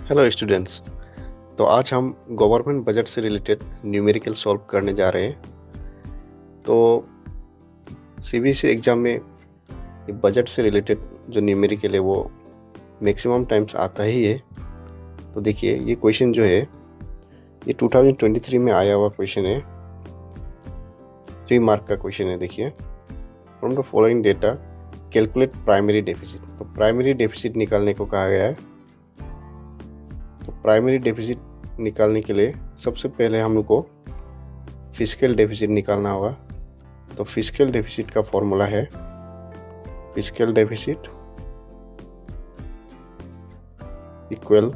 Hello students. तो आज हम गवर्नमेंट बजट से रिलेटेड न्यूमेरिकल सॉल्व करने जा रहे हैं। तो सीबीएसई एग्जाम में ये बजट से रिलेटेड जो न्यूमेरिकल है वो मैक्सिमम टाइम्स आता ही है। तो देखिए, ये क्वेश्चन जो है ये 2023 में आया हुआ क्वेश्चन है, 3 मार्क का क्वेश्चन है। देखिए, from the following data calculate primary deficit. तो प्राइमरी डेफिसिट निकालने को कहा गया है। तो प्राइमरी डेफिसिट निकालने के लिए सबसे पहले हम लोग को फिस्कल डेफिसिट निकालना होगा। तो फिस्कल डेफिसिट का फॉर्मूला है फिस्कल डेफिसिट इक्वल,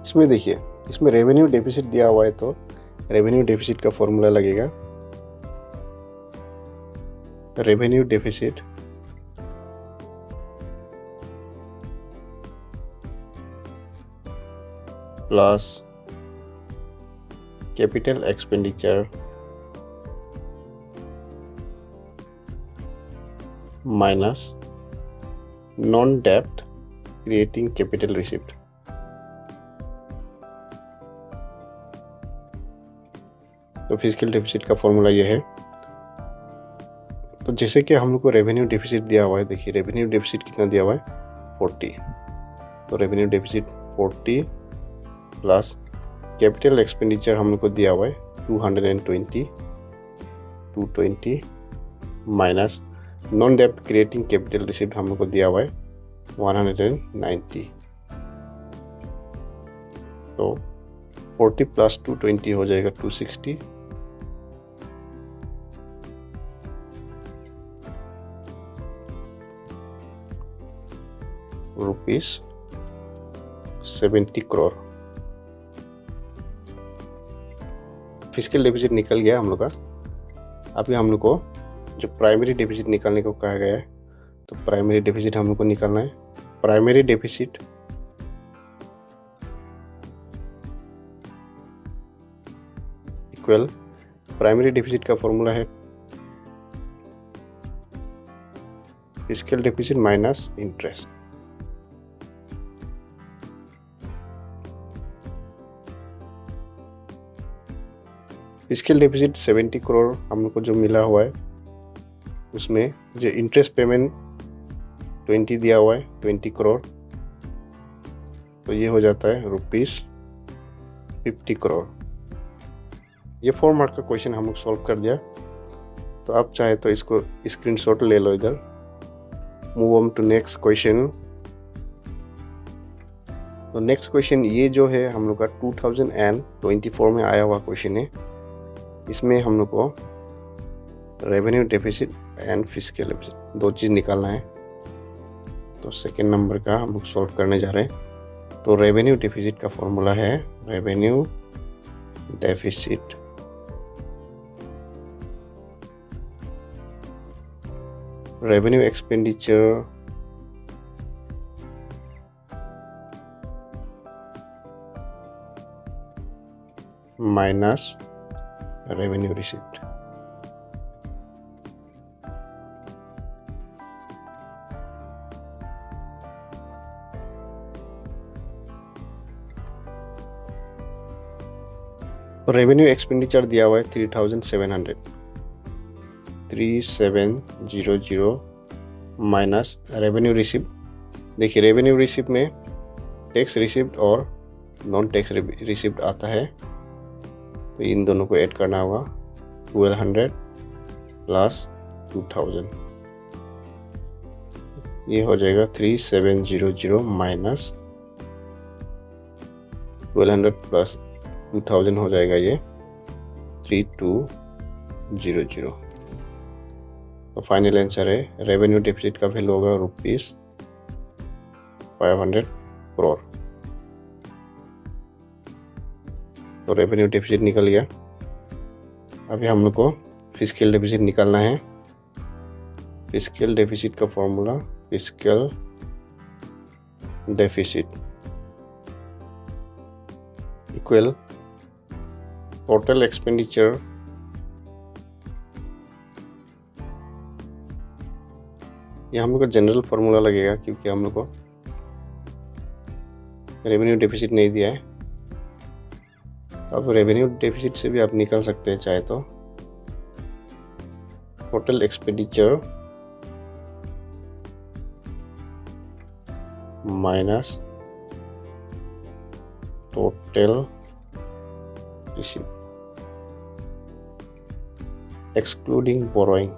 इसमें देखिए, इसमें रेवेन्यू डेफिसिट दिया हुआ है तो रेवेन्यू डेफिसिट का फॉर्मूला लगेगा revenue deficit plus capital expenditure minus non डेब्ट क्रिएटिंग कैपिटल रिसिप्ट। तो फिस्कल डेफिसिट का फॉर्मूला ये है। तो जैसे कि हम लोग को रेवेन्यू डेफिसिट दिया हुआ है, देखिए रेवेन्यू डेफिसिट कितना दिया हुआ है 40। तो revenue deficit 40 plus capital expenditure हम लोग को दिया हुआ है 220 माइनस नॉन डेब्ट क्रिएटिंग कैपिटल रिसिप्ट हम लोग को दिया हुआ है 190। तो 40 प्लस 220 हो जाएगा 260 रुपीस 70 करोड़। फिस्कल डेफिसिट निकल गया हम लोग का। अभी हम लोग को जो प्राइमरी डेफिसिट निकालने को कहा गया है, तो प्राइमरी डेफिसिट हम लोग को निकालना है। Primary deficit equal, primary deficit का फॉर्मूला है fiscal deficit minus interest. Fiscal deficit 70 crore हम लोग को जो मिला हुआ है, उसमें जो इंटरेस्ट पेमेंट 20 दिया हुआ है 20 करोड़, तो ये हो जाता है रुपीस 50 करोड़। ये 4 मार्क का क्वेश्चन हम लोग सॉल्व कर दिया। तो आप चाहे तो इसको स्क्रीनशॉट ले लो इधर। Move on to next question. तो नेक्स्ट क्वेश्चन ये जो है हम लोग का 2024 में आया हुआ क्वेश्चन है। इसमें हम लोग को revenue deficit and fiscal deficit 2 चीज़ निकालना है। तो सेकेंड नंबर का हम लोग सॉल्व करने जा रहे हैं। तो रेवेन्यू डेफिसिट का फॉर्मूला है revenue deficit revenue expenditure minus revenue receipt. तो रेवेन्यू एक्सपेंडिचर दिया हुआ है 3700 माइनस रेवेन्यू रिसिप्ट। देखिए, रेवेन्यू रिसिप्ट में टैक्स रिसिप्ट और नॉन टैक्स रिसिप्ट आता है, तो इन दोनों को ऐड करना होगा। 1200 प्लस 2000, ये हो जाएगा 3700 माइनस 1200 प्लस 2000 हो जाएगा ये 3200। तो फाइनल आंसर है रेवेन्यू डेफिसिट का वैल्यू होगा रुपीस 500 करोड़। तो रेवेन्यू डेफिसिट निकल गया। अभी हम लोग को फिस्कल डेफिसिट निकालना है। फिस्कल डेफिसिट का formula fiscal deficit equal total expenditure ये हम लोग का जनरल फार्मूला लगेगा क्योंकि हम लोग को रेवेन्यू डेफिसिट नहीं दिया है। तो अब रेवेन्यू डेफिसिट से भी आप निकाल सकते हैं चाहे तो। Total expenditure minus total receive excluding borrowing.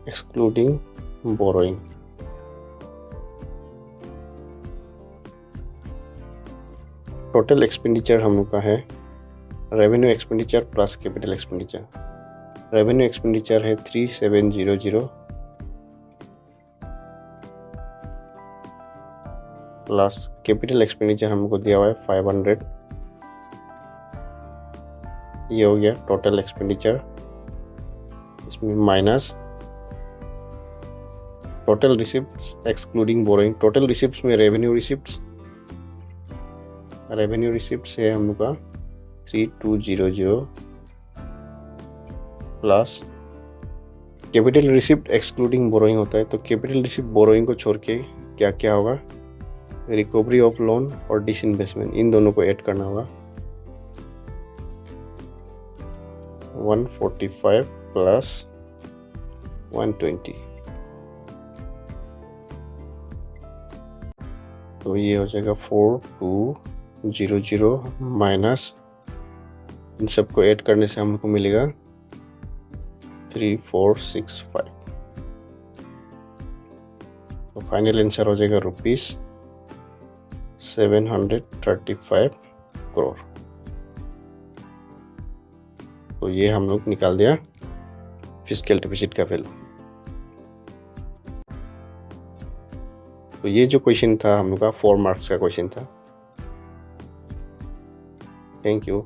Excluding borrowing. Total expenditure हम लोग का है revenue expenditure plus capital expenditure. Revenue expenditure है 3700 प्लस कैपिटल एक्सपेंडिचर हमको दिया हुआ है 500। ये हो गया टोटल एक्सपेंडिचर। इसमें minus total receipts excluding borrowing. Total receipts में रेवेन्यू रिसिप्ट्स है हम लोग का 3200 plus capital receipt excluding borrowing होता है। तो कैपिटल रिसिप्ट बोरोइंग को छोड़ के क्या क्या होगा, रिकवरी ऑफ लोन और डिसइन्वेस्टमेंट, इन दोनों को ऐड करना होगा। 145 प्लस 120, तो ये हो जाएगा 4200 माइनस इन सबको ऐड करने से हमको मिलेगा 3465। तो फाइनल आंसर हो जाएगा ₹735 करोड़। तो ये हम लोग निकाल दिया फिस्कल डेफिसिट का वैल्यू। तो ये जो क्वेश्चन था हम लोग का 4 मार्क्स का क्वेश्चन था। Thank you.